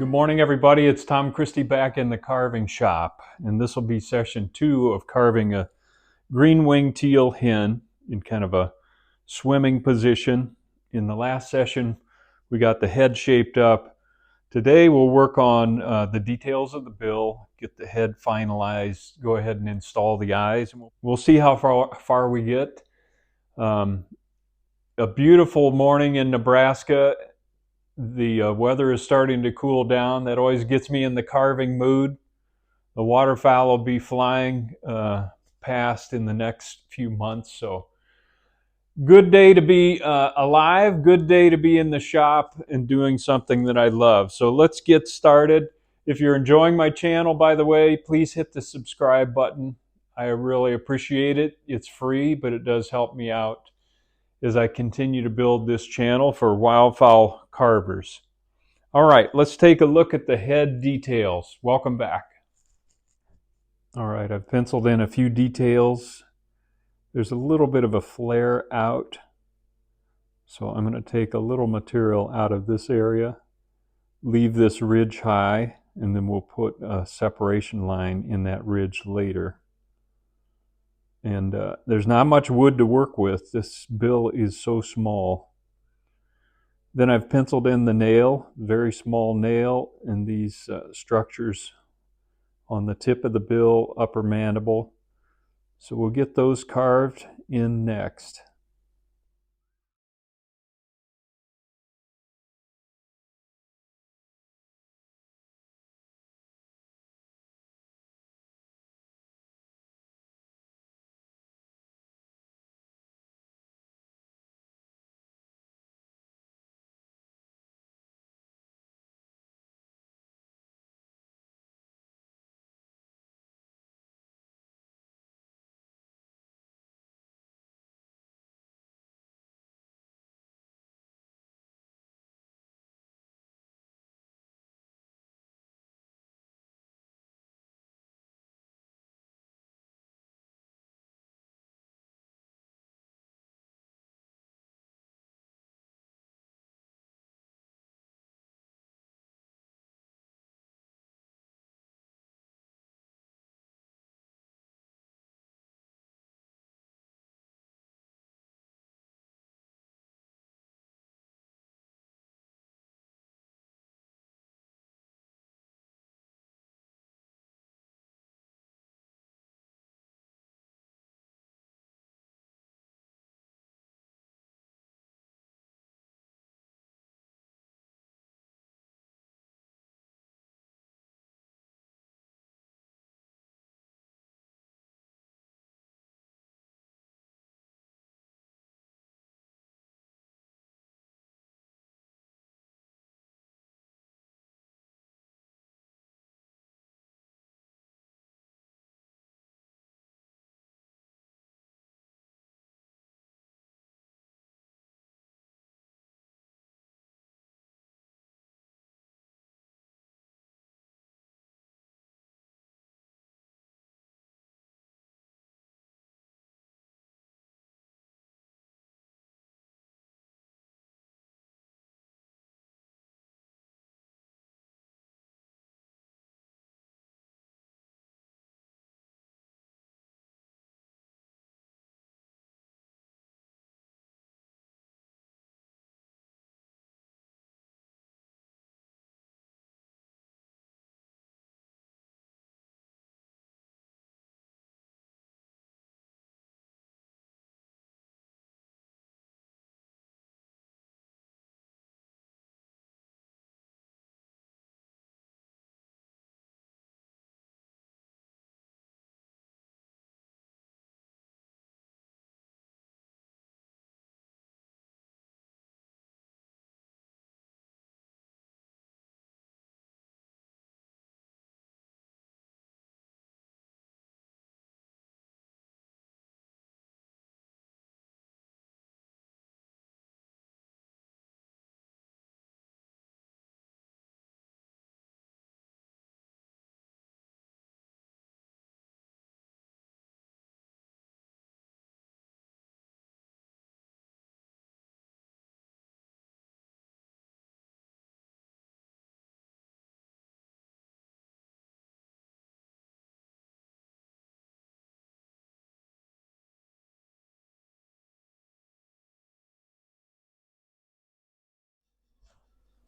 Good morning, everybody. It's Tom Christie back in the carving shop, and this will be session 2 of carving a green-winged teal hen in kind of a swimming position. In the last session, we got the head shaped up. Today, we'll work on the details of the bill, get the head finalized, go ahead and install the eyes, and we'll see how far we get. A beautiful morning in Nebraska. The weather is starting to cool down. That always gets me in the carving mood. The waterfowl will be flying past in the next few months. So good day to be alive, good day to be in the shop and doing something that I love. So let's get started. If you're enjoying my channel, by the way, please hit the subscribe button. I really appreciate it. It's free, but it does help me out as I continue to build this channel for wildfowl carvers. All right, let's take a look at the head details. Welcome back. All right, I've penciled in a few details. There's a little bit of a flare out, so I'm going to take a little material out of this area, leave this ridge high, and then we'll put a separation line in that ridge later. And there's not much wood to work with. This bill is so small. Then I've penciled in the nail, very small nail, and these structures on the tip of the bill, upper mandible. So we'll get those carved in next.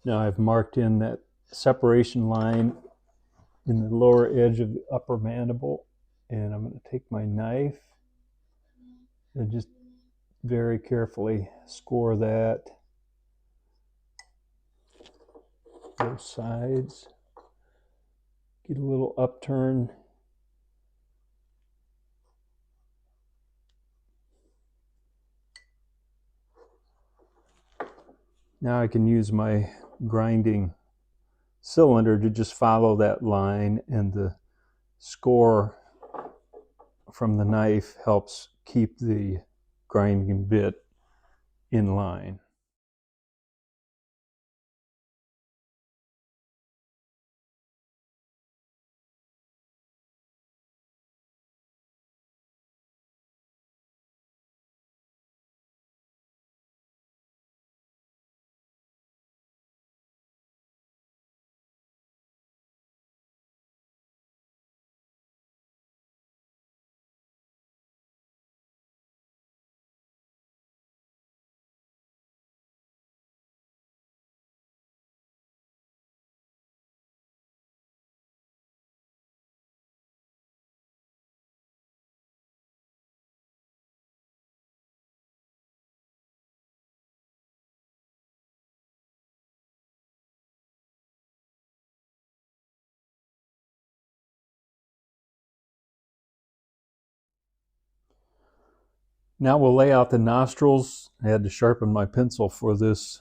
Now I've marked in that separation line in the lower edge of the upper mandible, and I'm going to take my knife and just very carefully score that, both sides. Get a little upturn. Now I can use my grinding cylinder to just follow that line, and the score from the knife helps keep the grinding bit in line. Now we'll lay out the nostrils. I had to sharpen my pencil for this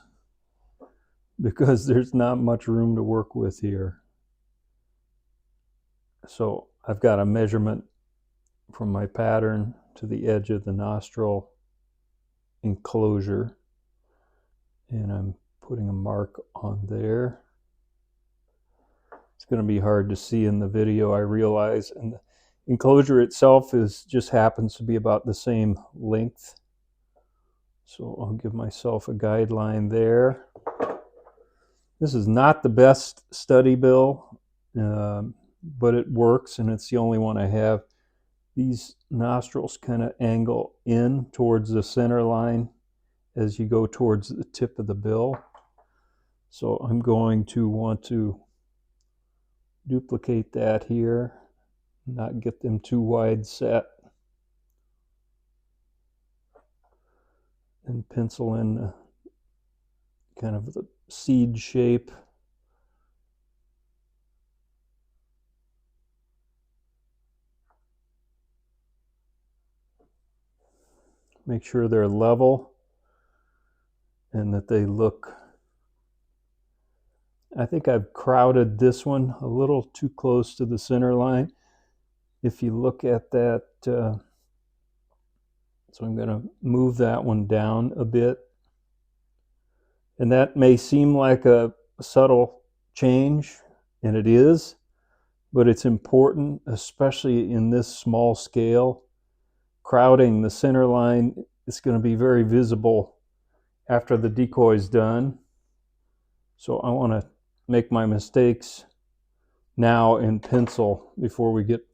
because there's not much room to work with here. So I've got a measurement from my pattern to the edge of the nostril enclosure, and I'm putting a mark on there. It's going to be hard to see in the video, I realize, and the enclosure itself just happens to be about the same length. So I'll give myself a guideline there. This is not the best study bill, but it works, and it's the only one I have. These nostrils kind of angle in towards the center line as you go towards the tip of the bill. So I'm going to want to duplicate that here, not get them too wide set, and pencil in kind of the seed shape. Make sure they're level and that they look, I think I've crowded this one a little too close to the center line. If you look at that, so I'm going to move that one down a bit. And that may seem like a subtle change, and it is, but it's important, especially in this small scale. Crowding the center line is going to be very visible after the decoy is done. So I want to make my mistakes now in pencil before we get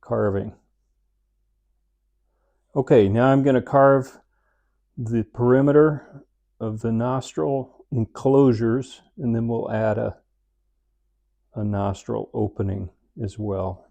carving. Okay, now I'm going to carve the perimeter of the nostril enclosures, and then we'll add a nostril opening as well.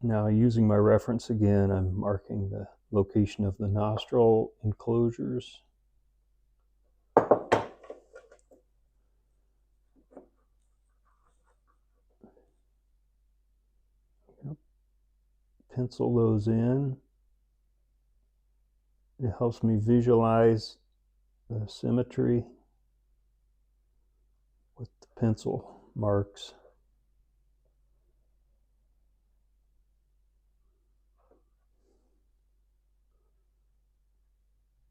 Now, using my reference again, I'm marking the location of the nostril enclosures. Pencil those in. It helps me visualize the symmetry with the pencil marks.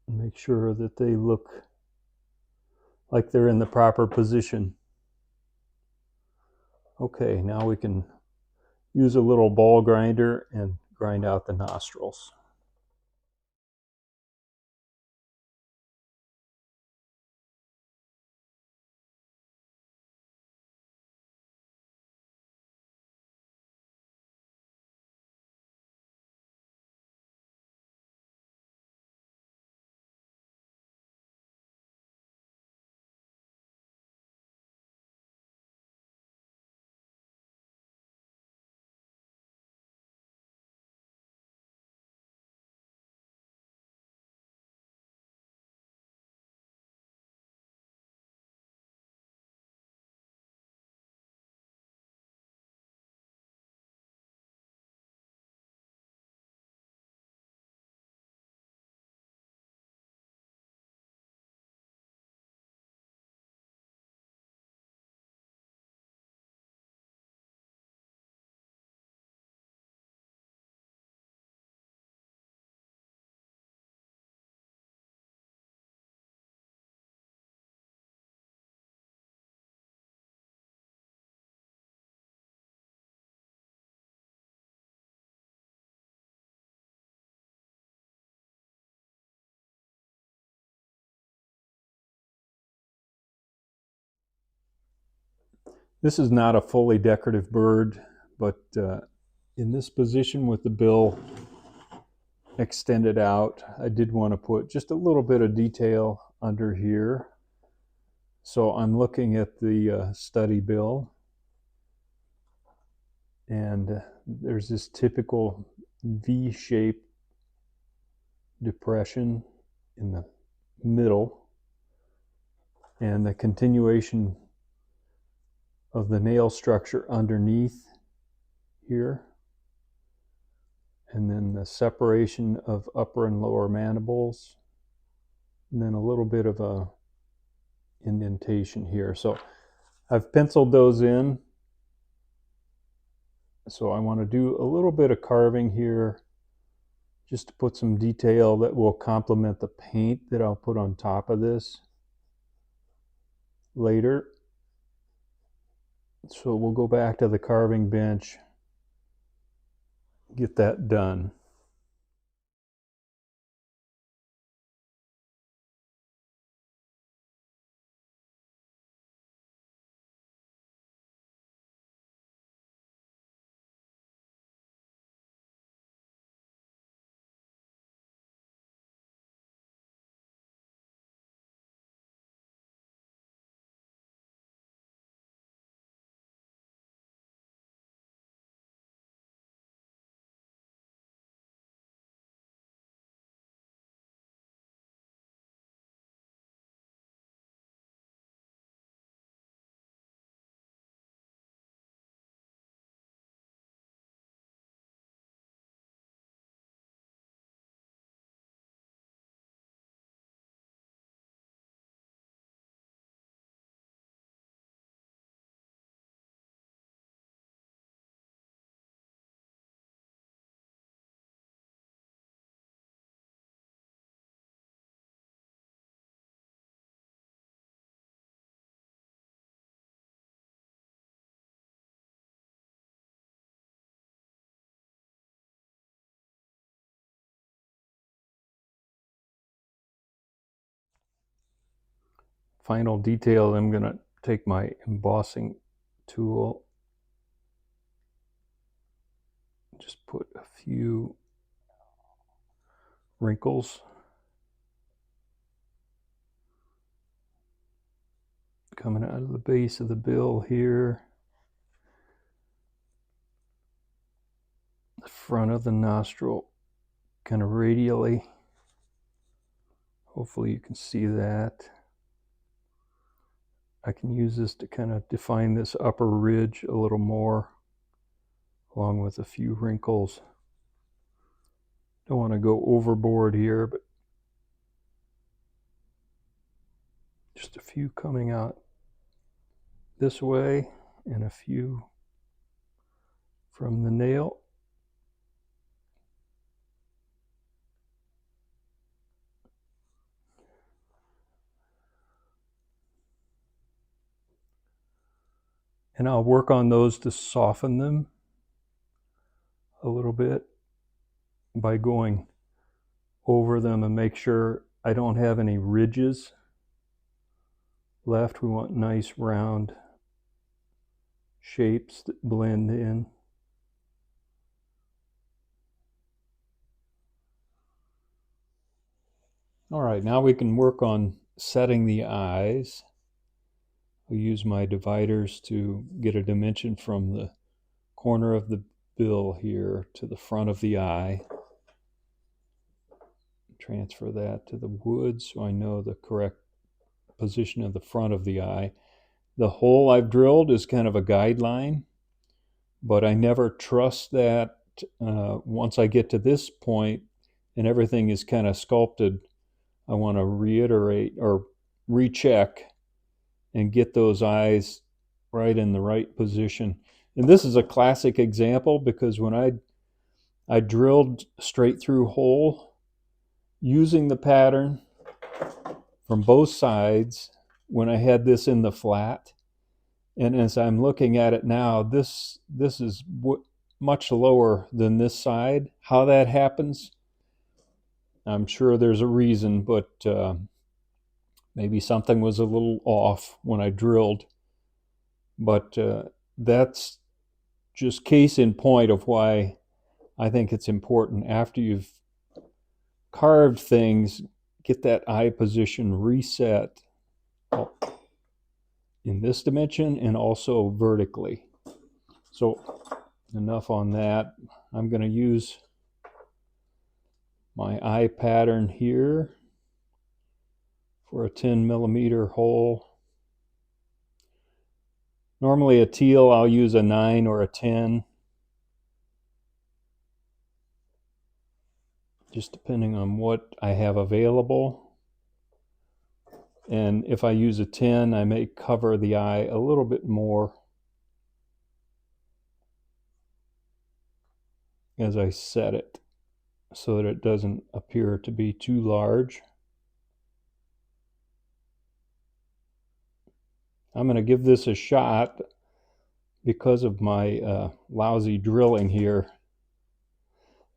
Make sure that they look like they're in the proper position. Okay, now we can use a little ball grinder and grind out the nostrils. This is not a fully decorative bird, but in this position with the bill extended out, I did want to put just a little bit of detail under here. So I'm looking at the study bill, and there's this typical V-shaped depression in the middle, and the continuation of the nail structure underneath here, and then the separation of upper and lower mandibles, and then a little bit of a indentation here. So I've penciled those in. So I want to do a little bit of carving here just to put some detail that will complement the paint that I'll put on top of this later. So we'll go back to the carving bench, get that done. Final detail, I'm going to take my embossing tool, just put a few wrinkles coming out of the base of the bill here. the front of the nostril kind of radially. Hopefully you can see that. I can use this to kind of define this upper ridge a little more, along with a few wrinkles. Don't want to go overboard here, but just a few coming out this way and a few from the nail. And I'll work on those to soften them a little bit by going over them and make sure I don't have any ridges left. We want nice round shapes that blend in. All right, now we can work on setting the eyes. I'll use my dividers to get a dimension from the corner of the bill here to the front of the eye. Transfer that to the wood so I know the correct position of the front of the eye. The hole I've drilled is kind of a guideline, but I never trust that. Once I get to this point and everything is kind of sculpted, I want to reiterate or recheck and get those eyes right in the right position. And this is a classic example because when I drilled straight through hole using the pattern from both sides when I had this in the flat, and as I'm looking at it now, this is much lower than this side. How that happens, I'm sure there's a reason, but maybe something was a little off when I drilled. But that's just case in point of why I think it's important after you've carved things, get that eye position reset in this dimension and also vertically. So enough on that. I'm going to use my eye pattern here for a 10mm hole. Normally a teal, I'll use a 9 or a 10, just depending on what I have available. And if I use a 10, I may cover the eye a little bit more as I set it so that it doesn't appear to be too large. I'm going to give this a shot because of my lousy drilling here.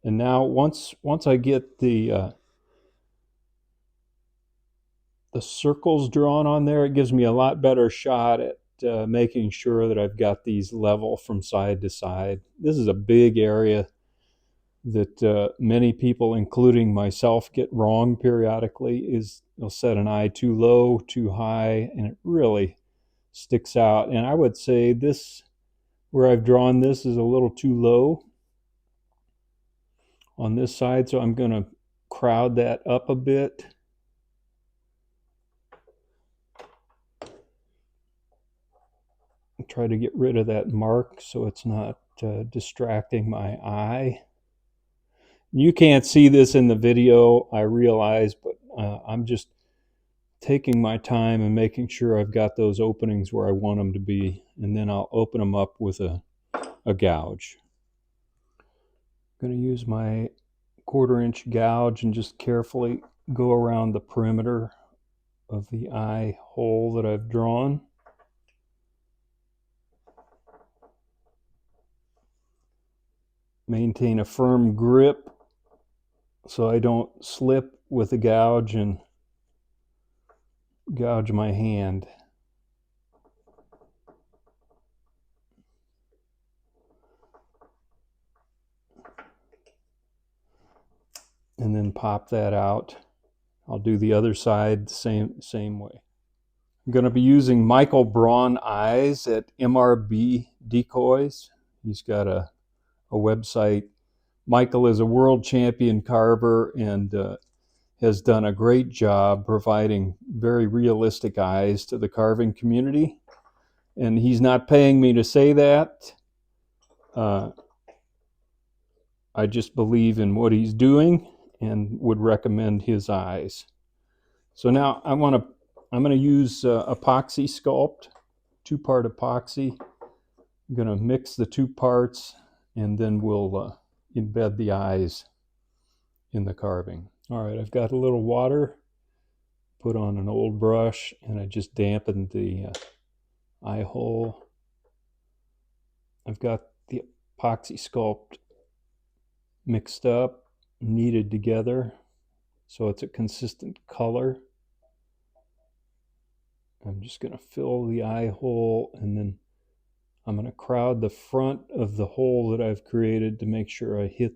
And now once I get the circles drawn on there, it gives me a lot better shot at making sure that I've got these level from side to side. This is a big area that many people, including myself, get wrong periodically. Is they'll set an eye too low, too high, and it really sticks out. And I would say this, where I've drawn this, is a little too low on this side, so I'm going to crowd that up a bit. Try to get rid of that mark so it's not distracting my eye. You can't see this in the video, I realize, but I'm just taking my time and making sure I've got those openings where I want them to be, and then I'll open them up with a gouge. I'm going to use my 1/4-inch gouge and just carefully go around the perimeter of the eye hole that I've drawn. Maintain a firm grip so I don't slip with the gouge and gouge my hand. And then pop that out. I'll do the other side the same way. I'm going to be using Michael Braun eyes at MRB Decoys. He's got a website Michael is a world champion carver and has done a great job providing very realistic eyes to the carving community. And he's not paying me to say that. I just believe in what he's doing and would recommend his eyes. So now I'm going to use epoxy sculpt, 2-part epoxy. I'm going to mix the 2 parts and then we'll embed the eyes in the carving. All right, I've got a little water, put on an old brush, and I just dampened the eye hole. I've got the epoxy sculpt mixed up, kneaded together, so it's a consistent color. I'm just going to fill the eye hole, and then I'm going to crowd the front of the hole that I've created to make sure I hit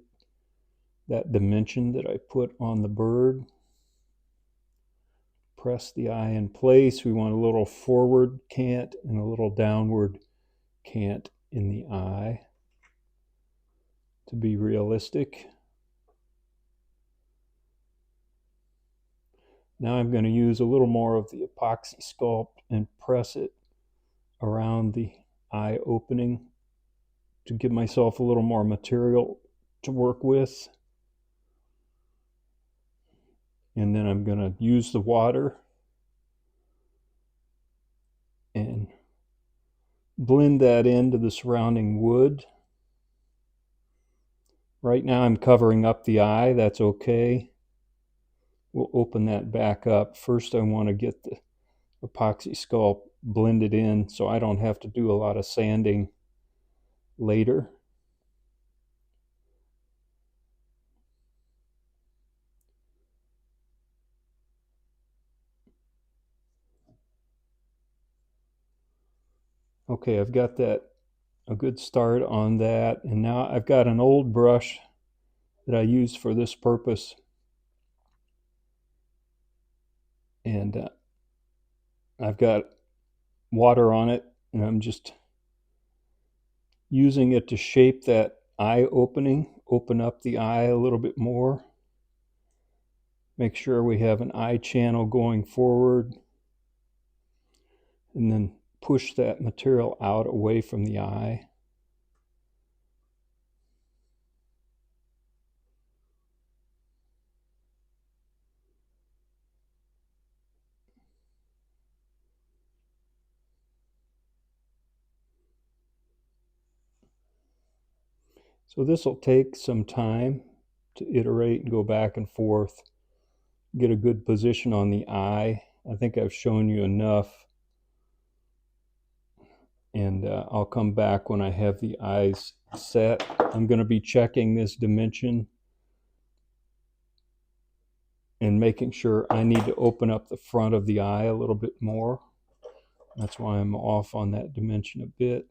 that dimension that I put on the bird. Press the eye in place. We want a little forward cant and a little downward cant in the eye to be realistic. Now I'm going to use a little more of the epoxy sculpt and press it around the eye opening to give myself a little more material to work with. And then I'm going to use the water and blend that into the surrounding wood. Right now I'm covering up the eye. That's okay. We'll open that back up. First I want to get the epoxy sculpt blended in so I don't have to do a lot of sanding later. Okay, I've got that a good start on that, and now I've got an old brush that I use for this purpose, and I've got water on it, and I'm just using it to shape that eye opening, open up the eye a little bit more, make sure we have an eye channel going forward, and then push that material out away from the eye. So this will take some time to iterate and go back and forth, get a good position on the eye. I think I've shown you enough, and I'll come back when I have the eyes set. I'm going to be checking this dimension and making sure I need to open up the front of the eye a little bit more. That's why I'm off on that dimension a bit.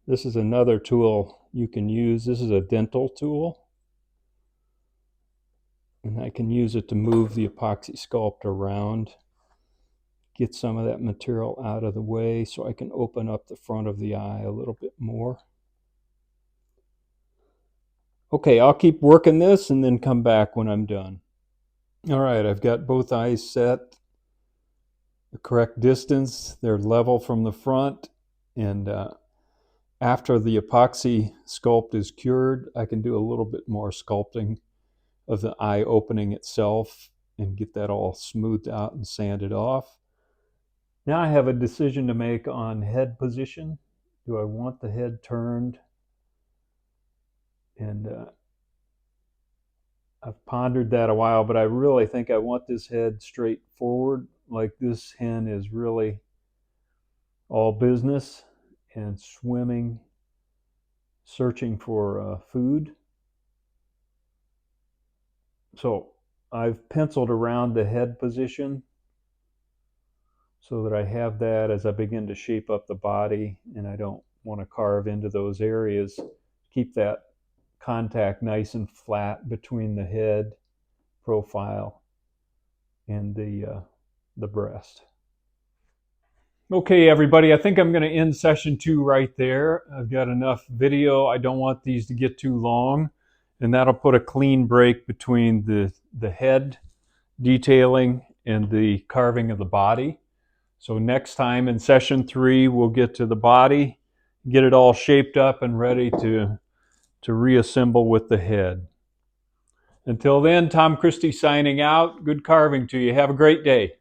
This is another tool you can use. This is a dental tool, and I can use it to move the epoxy sculpt around, get some of that material out of the way so I can open up the front of the eye a little bit more. Okay, I'll keep working this and then come back when I'm done. All right, I've got both eyes set, the correct distance, they're level from the front, and after the epoxy sculpt is cured, I can do a little bit more sculpting of the eye opening itself and get that all smoothed out and sanded off. Now I have a decision to make on head position. Do I want the head turned? And I've pondered that a while, but I really think I want this head straight forward, like this hen is really all business and swimming, searching for food. So I've penciled around the head position so that I have that as I begin to shape up the body, and I don't want to carve into those areas. Keep that contact nice and flat between the head profile and the breast. Okay, everybody, I think I'm going to end session 2 right there. I've got enough video. I don't want these to get too long, and that'll put a clean break between the head detailing and the carving of the body. So next time in session 3, we'll get to the body, get it all shaped up and ready to reassemble with the head. Until then, Tom Christie signing out. Good carving to you. Have a great day.